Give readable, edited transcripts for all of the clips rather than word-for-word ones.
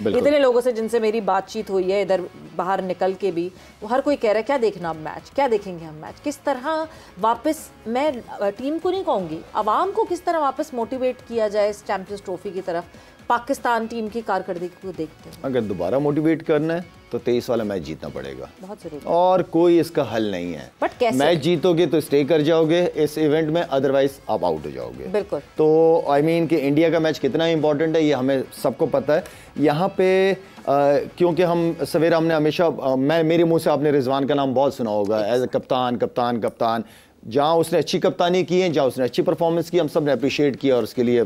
इतने लोगों से जिनसे मेरी बातचीत हुई है इधर बाहर निकल के भी, वो हर कोई कह रहा है क्या देखना अब मैच, क्या देखेंगे हम मैच, किस तरह वापस, मैं टीम को नहीं कहूँगी, आवाम को किस तरह वापस मोटिवेट किया जाए इस चैंपियंस ट्रॉफी की तरफ, पाकिस्तान टीम की कारकर्दगी को देखते हैं। अगर दोबारा मोटिवेट करना है तो 23 वाला मैच जीतना पड़ेगा, बहुत जरूरी, और कोई इसका हल नहीं है। बट कैसे? मैच जीतोगे तो स्टे कर जाओगे इस इवेंट में, अदरवाइज आप आउट हो जाओगे। बिल्कुल। तो आई मीन कि इंडिया का मैच कितना इंपॉर्टेंट है ये हमें सबको पता है। यहाँ पे क्योंकि हम सवेरा हमने हमेशा मेरे मुंह से आपने रिजवान का नाम बहुत सुना होगा, एज ए कप्तान कप्तान कप्तान, जहाँ उसने अच्छी कप्तानी की है, जहाँ उसने अच्छी परफॉर्मेंस की, हम सब ने अप्रिशिएट किया और उसके लिए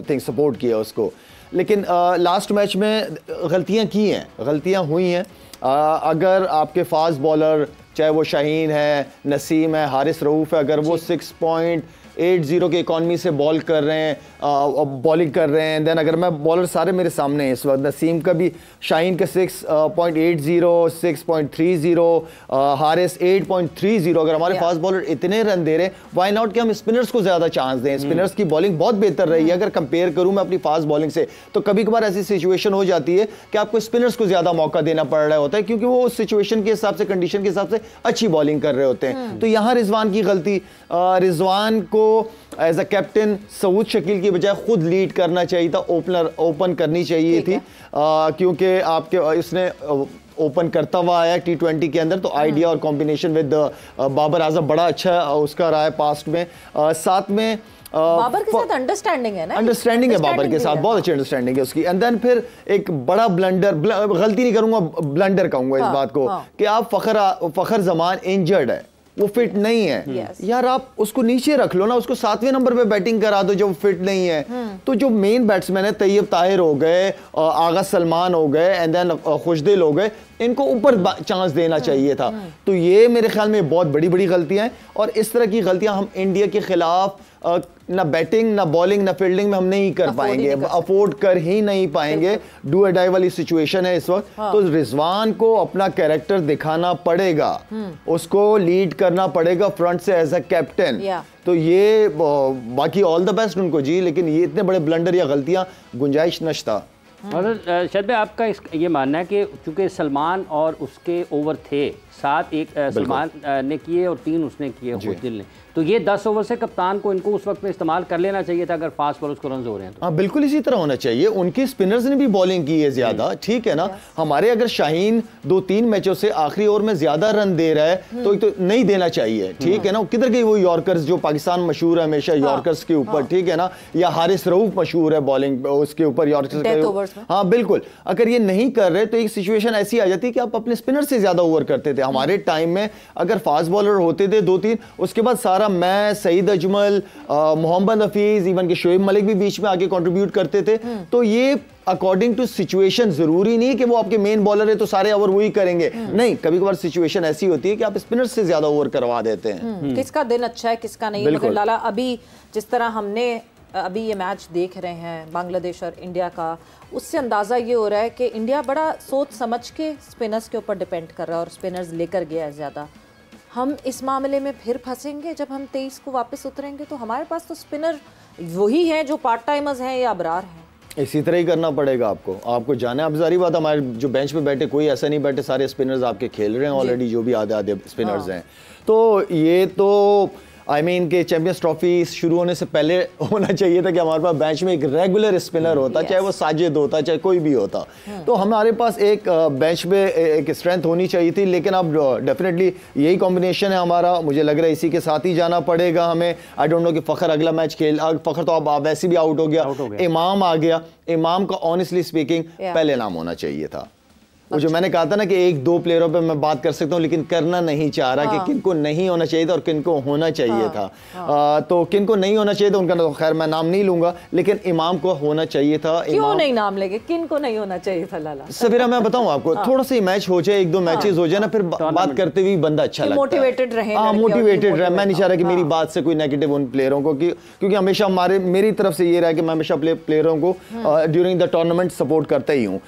थिंक सपोर्ट किया उसको। लेकिन लास्ट मैच में गलतियाँ की हैं, गलतियाँ हुई हैं। अगर आपके फास्ट बॉलर, चाहे वो शाहीन है, नसीम है, हारिस रऊफ है, अगर वो 6.80 के इकॉनमी से बॉल कर रहे हैं, बॉलिंग कर रहे हैं, देन अगर मैं बॉलर सारे मेरे सामने हैं इस वक्त, नसीम का भी, शाहीन का 6.80, 6.30, हारिस 8.30, अगर हमारे फास्ट बॉलर इतने रन दे रहे हैं, वाई नॉट कि हम स्पिनर्स को ज़्यादा चांस दें। स्पिनर्स की बॉलिंग बहुत बेहतर रही है, अगर कंपेयर करूँ मैं अपनी फास्ट बॉलिंग से, तो कभी कभार ऐसी सिचुएशन हो जाती है कि आपको स्पिनर्स को ज़्यादा मौका देना पड़ रहा होता है, क्योंकि वो उस सिचुएशन के हिसाब से, कंडीशन के हिसाब से अच्छी बॉलिंग कर रहे होते हैं। तो यहाँ रिजवान की गलती, रिजवान को as a captain Saud Shakeel की बजाय खुद लीड करना चाहिए था, ओपन करनी चाहिए थी, क्योंकि आपके इसने ओपन करता हुआ आया T20 के अंदर, तो आइडिया और कॉम्बिनेशन विद बाबर आजम बड़ा अच्छा उसका रहा है पास्ट में। साथ में बाबर के साथ अंडरस्टैंडिंग है ना, अंडरस्टैंडिंग है बाबर के साथ, बहुत अच्छी अंडरस्टैंडिंग है उसकी। एंड देन फिर एक बड़ा ब्लंडर, गलती नहीं करूंगा, ब्लंडर कहूंगा इस बात को, कि आप फखर जमान इंजर्ड है, वो फिट नहीं है। यार आप उसको नीचे रख लो ना, उसको 7वें नंबर पे बैटिंग करा दो जब फिट नहीं है। तो जो मेन बैट्समैन है, तैयब ताहिर हो गए, आगा सलमान हो गए, एंड देन खुशदिल हो गए, इनको ऊपर चांस देना चाहिए था। तो ये मेरे ख्याल में बहुत बड़ी बड़ी गलतियां हैं, और इस तरह की गलतियां हम इंडिया के खिलाफ ना बैटिंग, ना बॉलिंग, ना फील्डिंग में हम नहीं कर पाएंगे, अफोर्ड कर ही नहीं पाएंगे। डू और डाई वाली सिचुएशन है इस वक्त। तो रिजवान को अपना कैरेक्टर दिखाना पड़ेगा, उसको लीड करना पड़ेगा फ्रंट से एज अ कैप्टन। तो ये बाकी ऑल द बेस्ट उनको जी, लेकिन ये इतने बड़े ब्लंडर या गलतियां गुंजाइश नश्ता। और शायद भाई आपका ये मानना है कि चूंकि सलमान और उसके ओवर थे 7 एक सलमान ने किए और 3 उसने किए खुशदिल ने, तो ये 10 ओवर से कप्तान को इनको उस वक्त में इस्तेमाल कर लेना चाहिए था अगर फास्ट बॉल उसको रन हो रहे हैं तो। हाँ बिल्कुल इसी तरह होना चाहिए। उनके स्पिनर्स ने भी बॉलिंग की है ज्यादा, ठीक है ना। हमारे अगर शाहीन 2-3 मैचों से आखिरी ओवर में ज्यादा रन दे रहा है तो नहीं देना चाहिए, ठीक है ना। किधर गई वो यॉर्कर्स जो पाकिस्तान मशहूर है हमेशा यॉर्कर्स के ऊपर, ठीक है ना, या हारिस रऊफ मशहूर है बॉलिंग उसके ऊपर यॉर्कर्स। हाँ बिल्कुल, अगर ये नहीं कर रहे तो एक सिचुएशन ऐसी आ जाती है कि आप अपने स्पिनर से ज्यादा ओवर करते थे। हमारे टाइम में अगर फास्ट बॉलर होते थे 2-3, उसके बाद सारा मैं, सईद अजमल, मोहम्मद हफीज, इवन के शोएब मलिक भी बीच में आगे कंट्रीब्यूट करते थे। तो ये अकॉर्डिंग टू सिचुएशन, जरूरी नहीं कि वो आपके मेन बॉलर है तो सारे ओवर वही करेंगे, नहीं, कभी कभार सिचुएशन ऐसी होती है कि आप स्पिनर से ज्यादा ओवर करवा देते हैं। किसका दिन अच्छा है किसका नहीं। मगर लाला अभी जिस तरह हमने अभी ये मैच देख रहे हैं बांग्लादेश और इंडिया का, उससे अंदाज़ा ये हो रहा है कि इंडिया बड़ा सोच समझ के स्पिनर्स के ऊपर डिपेंड कर रहा है और स्पिनर्स लेकर गया है ज़्यादा। हम इस मामले में फिर फंसेंगे जब हम 23 को वापस उतरेंगे, तो हमारे पास तो स्पिनर वही हैं जो पार्ट टाइमर्स हैं या अबरार हैं। इसी तरह ही करना पड़ेगा आपको जाना है। अब सारी बात, हमारे जो बेंच पे बैठे कोई ऐसा नहीं बैठे, सारे स्पिनर्स आपके खेल रहे हैं ऑलरेडी, जो भी आधे स्पिनर्स हैं। तो ये तो आई मीन के चैंपियंस ट्रॉफी शुरू होने से पहले होना चाहिए था कि हमारे पास बेंच में एक रेगुलर स्पिनर होता, चाहे वो साजिद होता, चाहे कोई भी होता। तो हमारे पास एक बेंच पे एक स्ट्रेंथ होनी चाहिए थी। लेकिन अब डेफिनेटली यही कॉम्बिनेशन है हमारा, मुझे लग रहा है इसी के साथ ही जाना पड़ेगा हमें। आई डोंट नो कि फ़खर अगला मैच फ़खर तो अब वैसे भी आउट हो गया, इमाम आ गया। इमाम का ऑनेस्टली स्पीकिंग पहले नाम होना चाहिए था। वो जो मैंने कहा था ना कि 1-2 प्लेयरों पे मैं बात कर सकता हूँ, लेकिन करना नहीं चाह रहा कि किनको नहीं होना चाहिए था और किनको होना चाहिए था। तो किनको नहीं होना चाहिए था उनका तो खैर मैं नाम नहीं लूंगा, लेकिन इमाम को होना चाहिए था। क्यों नहीं नाम लेंगे, किनको नहीं होना चाहिए था लाला? सवेरा मैं बताऊं आपको, थोड़ा सा मैच हो जाए, 1-2 मैचेस हो जाए ना, फिर बात करते हुए बंदा अच्छा लगता है, मोटिवेटेड रहे। हाँ मोटिवेटेड रहे। मैं नहीं चाह रहा कि मेरी बात से कोई नेगेटिव उन प्लेयरों को, क्योंकि हमेशा मेरी तरफ से ये रहा कि मैं हमेशा प्लेयरों को ड्यूरिंग द टूर्नामेंट सपोर्ट करता ही हूँ।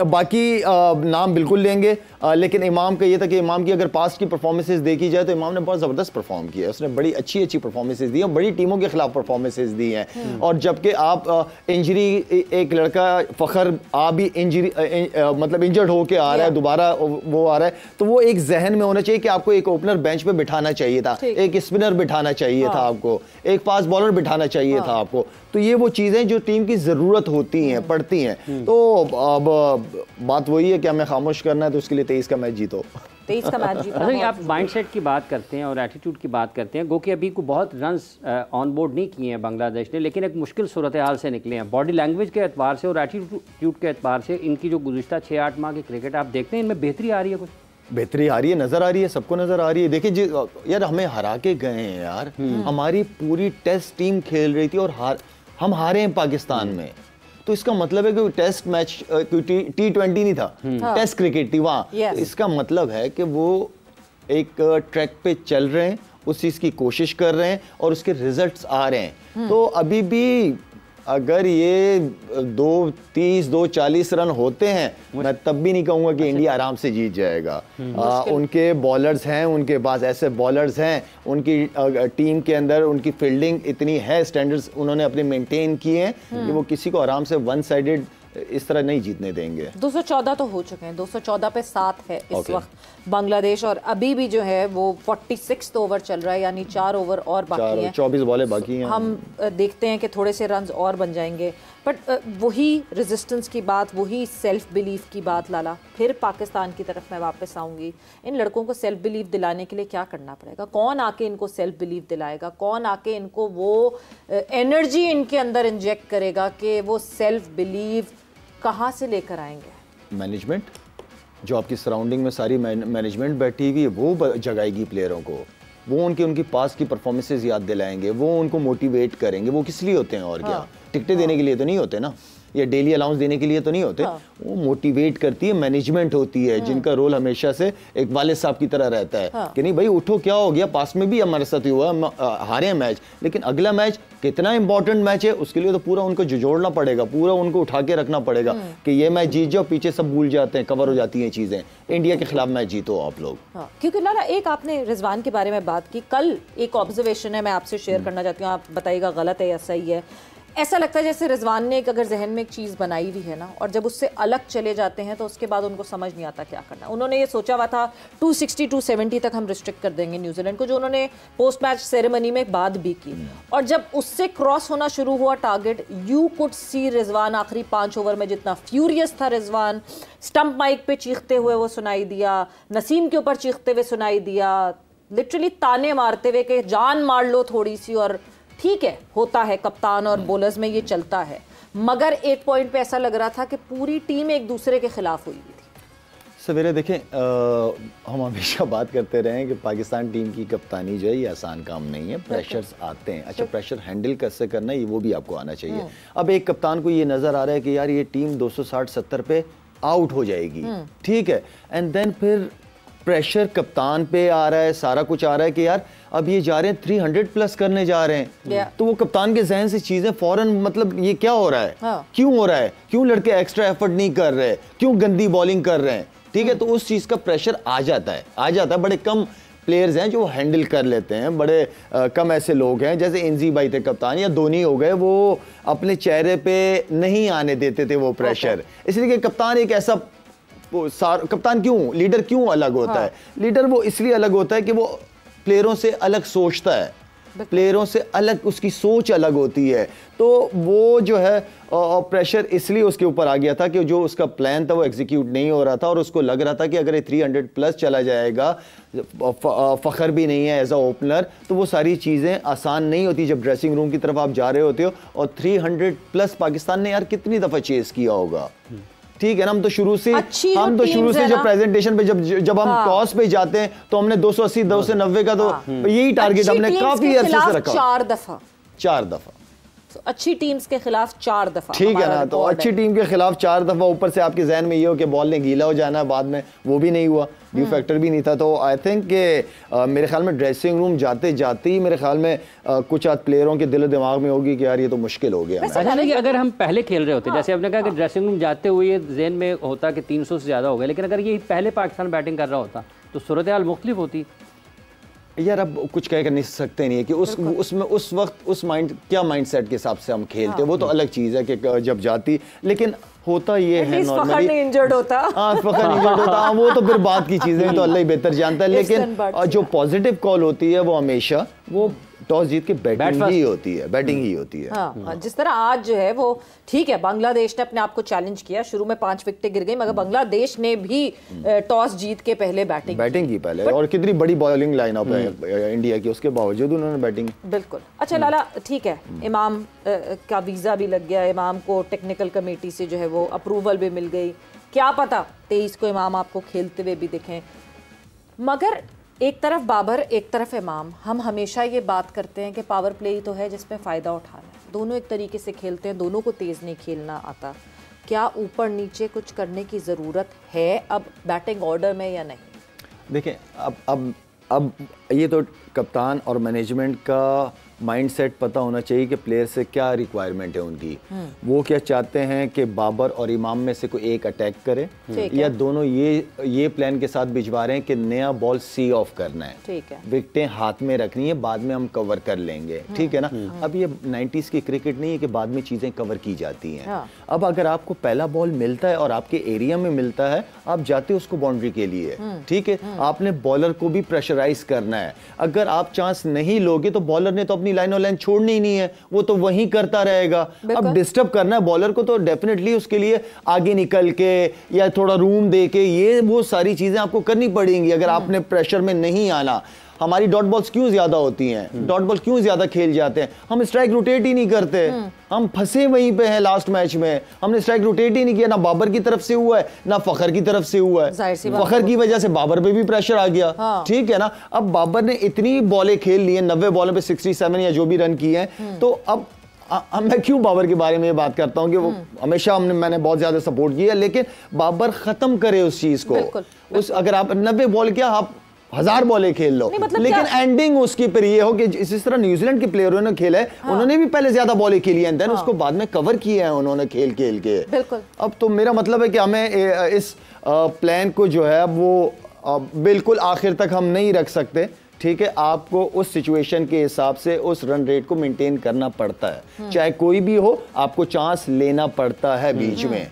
बाकी नाम बिल्कुल लेंगे, लेकिन इमाम का ये था कि इमाम की अगर पास्ट की परफॉर्मेंसेस देखी जाए तो इमाम ने बहुत ज़बरदस्त परफॉर्म किया है। उसने बड़ी अच्छी अच्छी परफॉर्मेंसेस दी हैं, बड़ी टीमों के खिलाफ परफॉर्मेंसेस दी हैं। और जबकि आप इंजरी, एक लड़का फ़खर आप भी इंजरी मतलब इंजर्ड होके आ रहा है, दोबारा वो आ रहा है, तो वो एक जहन में होना चाहिए कि आपको एक ओपनर बेंच पे बिठाना चाहिए था, एक स्पिनर बिठाना चाहिए था आपको, एक फास्ट बॉलर बिठाना चाहिए था आपको। तो ये वो चीज़ें जो टीम की ज़रूरत होती हैं, पड़ती हैं। तो अब बात वही है कि हमें खामोश करना है, तो उसके लिए 23 का मैच जीतो। 23 का मैच जीतो। अच्छा, आप माइंडसेट की बात करते हैं और एटीट्यूड की बात करते हैं, गो कि अभी को बहुत रन्स ऑन बोर्ड नहीं किए हैं बांग्लादेश ने, लेकिन एक मुश्किल सूरत हाल से निकले हैं। बॉडी लैंग्वेज के एतबार से और एटीट्यूड के एतबार से इनकी जो गुज़िश्ता 6-8 माह की क्रिकेट आप देखते हैं, इनमें बेहतरी आ रही है? कुछ बेहतरी आ रही है, नजर आ रही है, सबको नजर आ रही है। देखिए यार, हमें हरा के गए हैं यार, हमारी पूरी टेस्ट टीम खेल रही थी और हम हारे हैं पाकिस्तान में। तो इसका मतलब है कि टेस्ट मैच T20 नहीं था, टेस्ट क्रिकेट थी वहाँ। तो इसका मतलब है कि वो एक ट्रैक पे चल रहे हैं, उस चीज़ की कोशिश कर रहे हैं और उसके रिजल्ट्स आ रहे हैं। तो अभी भी अगर ये 2:30 2:40 रन होते हैं, मैं तब भी नहीं कहूँगा कि इंडिया आराम से जीत जाएगा। उनके बॉलर्स हैं, उनके पास ऐसे बॉलर्स हैं, उनकी टीम के अंदर उनकी फील्डिंग इतनी है, स्टैंडर्ड्स उन्होंने अपने मेंटेन किए हैं कि वो किसी को आराम से वन साइडेड इस तरह नहीं जीतने देंगे। 214 तो हो चुके हैं, 214 पे 7 है इस वक्त बांग्लादेश, और अभी भी जो है वो 46 ओवर चल रहा है, यानी 4 ओवर और बाकी हैं, 24 बॉलें बाकी हैं। हम देखते हैं कि थोड़े से रन्स और बन जाएंगे, बट वही रेजिस्टेंस की बात, वही सेल्फ बिलीफ की बात। लाला, फिर पाकिस्तान की तरफ मैं वापस आऊँगी। इन लड़कों को सेल्फ बिलीफ दिलाने के लिए क्या करना पड़ेगा? कौन आके इनको सेल्फ बिलीफ दिलाएगा? कौन आके इनको वो एनर्जी इनके अंदर इंजेक्ट करेगा कि वो सेल्फ बिलीफ कहाँ से लेकर आएंगे? मैनेजमेंट, जो आपकी सराउंडिंग में सारी मैनेजमेंट बैठी हुई है, वो जगाएगी प्लेयरों को, वो उनकी पास की परफॉर्मेंसेस याद दिलाएंगे, वो उनको मोटिवेट करेंगे। वो किस लिए होते हैं और क्या? टिकटें देने के लिए तो नहीं होते ना, या डेली अलाउंस देने के लिए तो नहीं होते। वो मोटिवेट करती है, मैनेजमेंट होती है, जिनका रोल हमेशा से एक वालिद साहब की तरह रहता है कि नहीं भाई उठो, क्या हो गया, पास में भी हमारे साथ हुआ, हारे हैं मैच, लेकिन अगला मैच कितना इंपॉर्टेंट मैच है, उसके लिए तो पूरा उनको जोड़ना पड़ेगा, पूरा उनको उठा के रखना पड़ेगा कि ये मैच जीत जाओ, पीछे सब भूल जाते हैं, कवर हो जाती हैं चीजें। इंडिया के खिलाफ मैच जीतो आप लोग। क्योंकि लाला, एक आपने रिजवान के बारे में बात की, कल एक ऑब्जर्वेशन है, मैं आपसे शेयर करना चाहती हूँ, आप बताइएगा गलत है या सही है। ऐसा लगता है जैसे रिजवान ने अगर जहन में एक चीज़ बनाई हुई है ना, और जब उससे अलग चले जाते हैं तो उसके बाद उनको समझ नहीं आता क्या करना। उन्होंने ये सोचा हुआ था 260 270 तक हम रिस्ट्रिक्ट कर देंगे न्यूजीलैंड को, जो उन्होंने पोस्ट मैच सेरेमनी में बात भी की, और जब उससे क्रॉस होना शुरू हुआ target, you could see Rizwan आखिरी 5 ओवर में जितना फ्यूरियस था रिजवान, स्टंप माइक पे चीखते हुए वो सुनाई दिया, नसीम के ऊपर चीखते हुए सुनाई दिया, लिटरली ताने मारते हुए कि जान मार लो थोड़ी सी। और ठीक है, होता है, कप्तान और बॉलर्स में ये चलता है, मगर एक पॉइंट पे ऐसा लग रहा था कि पूरी टीम एक दूसरे के खिलाफ हुई थी। सवेरे देखें, हम हमेशा बात करते रहे हैं कि पाकिस्तान टीम की कप्तानी जो है ये आसान काम नहीं है, प्रेशर्स आते हैं। अच्छा, प्रेशर हैंडल कैसे करना है, ये वो भी आपको आना चाहिए। अब एक कप्तान को ये नज़र आ रहा है कि यार ये टीम 260-70 पे आउट हो जाएगी, ठीक है, एंड देन फिर प्रेशर कप्तान पे आ रहा है, सारा कुछ आ रहा है कि यार अब ये जा रहे हैं 300 प्लस करने जा रहे हैं, तो वो कप्तान के जहन से चीजें फौरन, मतलब ये क्या हो रहा है, क्यों हो रहा है, क्यों लड़के एक्स्ट्रा एफर्ट नहीं कर रहे, क्यों गंदी बॉलिंग कर रहे हैं, ठीक है। तो उस चीज का प्रेशर आ जाता है। बड़े कम प्लेयर्स हैं जो हैंडल कर लेते हैं, बड़े कम ऐसे लोग हैं, जैसे इंजी भाई थे कप्तान, या धोनी हो गए, वो अपने चेहरे पे नहीं आने देते थे वो प्रेशर। इसलिए कि कप्तान एक ऐसा कप्तान क्यों, लीडर क्यों अलग होता है? लीडर वो इसलिए अलग होता है कि वो प्लेयरों से अलग सोचता है, प्लेयरों से अलग उसकी सोच अलग होती है। तो वो जो है प्रेशर इसलिए उसके ऊपर आ गया था कि जो उसका प्लान था वो एग्जीक्यूट नहीं हो रहा था, और उसको लग रहा था कि अगर ये 300 प्लस चला जाएगा, फ़खर भी नहीं है एज अ ओपनर, तो वो सारी चीज़ें आसान नहीं होती जब ड्रेसिंग रूम की तरफ आप जा रहे होते हो। और 300 प्लस पाकिस्तान ने यार कितनी दफ़ा चेस किया होगा, ठीक है ना। हम तो शुरू से जब प्रेजेंटेशन पे जब हम टॉस पे जाते हैं तो हमने 280 290 का तो यही टारगेट हमने काफी अरसे से रखा, 4 दफा अच्छी टीम्स के खिलाफ 4 दफा, ठीक है ना, तो अच्छी टीम के खिलाफ 4 दफा, ऊपर से आपके जहन में ये हो कि बॉल ने गीला हो जाना है बाद में, वो भी नहीं हुआ, ड्यू फैक्टर भी नहीं था। तो आई थिंक कि मेरे ख्याल में ड्रेसिंग रूम जाते जाते ही मेरे ख्याल में कुछ आध प्लेयरों के दिल दिमाग में होगी कि यार ये तो मुश्किल हो गया। अगर हम पहले खेल रहे होते, जैसे आपने कहा कि ड्रेसिंग रूम जाते हुए जहन में होता कि 300 से ज़्यादा हो गए, लेकिन अगर ये पहले पाकिस्तान बैटिंग कर रहा होता तो सूरत हाल मुख्तलिफ होती। यार अब कुछ कह कर नहीं सकते नहीं है कि उसमें उस वक्त उस माइंड सेट के हिसाब से हम खेलते, वो तो अलग चीज़ है कि जब जाती, लेकिन होता ये है नॉर्मली इंजर्ड होता, फखर इंजर्ड होता, वो तो फिर बात की चीज़ें तो अल्लाह ही बेहतर जानता है। लेकिन जो पॉजिटिव कॉल होती है वो हमेशा वो टॉस जीत के बैटिंग ही होती है, बैटिंग ही होती है। हाँ, जिस तरह आज जो है वो ठीक है, बांग्लादेश ने अपने आप को चैलेंज किया, शुरू में 5 विकेटें गिर गई, मगर बांग्लादेश ने भी टॉस जीत के पहले बैटिंग की पहले, और कितनी बड़ी बॉलिंग लाइनअप है इंडिया की, उसके बावजूद उन्होंने बैटिंग। बिल्कुल। अच्छा लाला, ठीक है, इमाम का वीज़ा भी लग गया, इमाम को टेक्निकल कमेटी से जो है वो अप्रूवल भी मिल गई, क्या पता 23 को इमाम आपको खेलते हुए भी दिखें, मगर एक तरफ बाबर एक तरफ इमाम, हम हमेशा ये बात करते हैं कि पावर प्ले ही तो है जिसमें फ़ायदा उठाना है, दोनों एक तरीके से खेलते हैं, दोनों को तेज़ नहीं खेलना आता, क्या ऊपर नीचे कुछ करने की ज़रूरत है अब बैटिंग ऑर्डर में या नहीं? देखिए अब ये तो कप्तान और मैनेजमेंट का माइंडसेट पता होना चाहिए कि प्लेयर से क्या रिक्वायरमेंट है उनकी, वो क्या चाहते हैं कि बाबर और इमाम में से कोई एक अटैक करे, या दोनों ये प्लान के साथ भिजवा रहे हैं कि नया बॉल सी ऑफ करना है, ठीक है, विकेटें हाथ में रखनी है, बाद में हम कवर कर लेंगे, ठीक है ना। अब ये 90s की क्रिकेट नहीं है कि बाद में चीज़ें कवर की जाती हैं। हाँ। अब अगर आपको पहला बॉल मिलता है और आपके एरिया में मिलता है, आप जाते हो उसको बाउंड्री के लिए, ठीक है, आपने बॉलर को भी प्रेशराइज करना है। अगर आप चांस नहीं लोगे तो बॉलर ने तो अपनी लाइन और लाइन छोड़नी ही नहीं है, वो तो वहीं करता रहेगा। अब डिस्टर्ब करना है बॉलर को तो डेफिनेटली उसके लिए आगे निकल के या थोड़ा रूम दे के ये वो सारी चीजें आपको करनी पड़ेंगी अगर आपने प्रेशर में नहीं आना। हमारी डॉट बॉल्स क्यों ज्यादा होती हैं, डॉट बॉल क्यों ज्यादा खेल जाते हैं, हम स्ट्राइक रोटेट ही नहीं करते, हम फंसे वहीं पे हैं। लास्ट मैच में हमने स्ट्राइक रोटेट ही नहीं किया, ना बाबर की तरफ से हुआ है ना फखर की तरफ से हुआ है। फखर की वजह से बाबर पे भी प्रेशर आ गया। हाँ। ठीक है ना, अब बाबर ने इतनी बॉलें खेल ली हैं, 90 बॉलों पे 67 या जो भी रन किए हैं, तो अब मैं क्यों बाबर के बारे में ये बात करता हूं कि वो हमेशा मैंने बहुत ज्यादा सपोर्ट किया, लेकिन बाबर खत्म करे उस चीज को। उस अगर आप 90 बॉल क्या आप 1000 बॉलें खेल लो, मतलब लेकिन एंडिंग उसकी पर ये हो कि इस तरह न्यूजीलैंड के प्लेयरों ने खेला है। हाँ। उन्होंने भी पहले ज्यादा बॉलें खेली हैं, देन उसको बाद में कवर किया है उन्होंने खेल खेल के। बिल्कुल। अब तो मेरा मतलब है कि हमें इस प्लान को जो है वो बिल्कुल आखिर तक हम नहीं रख सकते। ठीक है, आपको उस सिचुएशन के हिसाब से उस रन रेट को मेंटेन करना पड़ता है, चाहे कोई भी हो, आपको चांस लेना पड़ता है बीच में।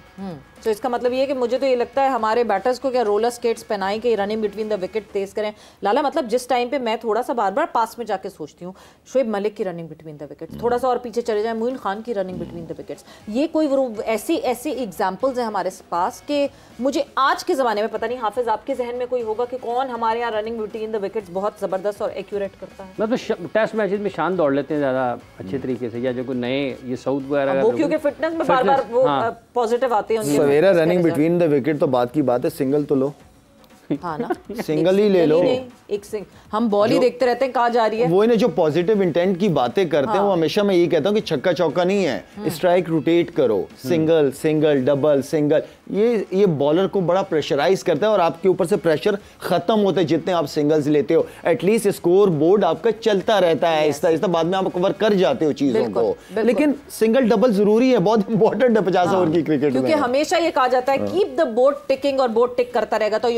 तो इसका मतलब ये है कि मुझे तो ये लगता है हमारे बैटर्स को क्या रोलर स्केट्स पहनाएं कि रनिंग बिटवीन द विकेट तेज करें। लाला, मतलब जिस टाइम पे मैं थोड़ा सा बार बार पास में जाके सोचती हूँ, शोएब मलिक की रनिंग बिटवीन द विकेट्स, थोड़ा सा और पीछे चले जाए मोइन खान की रनिंग बिटवीन द विकेट्स, ये कोई ऐसी एग्जाम्पल्स हैं हमारे पास कि मुझे आज के ज़माने में पता नहीं, हाफिज आपके जहन में कोई होगा कि कौन हमारे यहाँ रनिंग बिटवीन द विकेट्स बहुत ज़बरदस्त और एक्यूरेट करता है? मतलब टेस्ट मैचेस में शान दौड़ लेते हैं ज़्यादा अच्छे तरीके से, या जो कोई नए ये साउथ वगैरह वो क्योंकि फिटनेस में बार बार वो पॉजिटिव आते हैं। सवेरा रनिंग बिटवीन द विकेट तो बात की बात है, सिंगल तो लो। हाँ ना, सिंगल ही ले लो। एक सिंग हम बॉल ही देखते रहते हैं कहाँ जा रही है। वो इन्हें जो पॉजिटिव इंटेंट की बातें करते हैं, वो हमेशा मैं यही कहता हूँ कि छक्का चौका नहीं है, स्ट्राइक रोटेट करो, सिंगल सिंगल डबल सिंगल, ये बॉलर को बड़ा प्रेशराइज करता है और आपके ऊपर से प्रेशर खत्म होता है जितने आप सिंगल्स लेते हो। एटलीस्ट स्कोर बोर्ड आपका चलता रहता है आहिस्ता आहिस्ता, बाद में आप कवर कर जाते हो चीजों को। लेकिन सिंगल डबल जरूरी है, बहुत इंपॉर्टेंट है 50 ओवर की क्रिकेट में, क्योंकि हमेशा ये कहा जाता है कीप द बोर्ड टिकिंग, और बोर्ड टिक करता रहेगा तो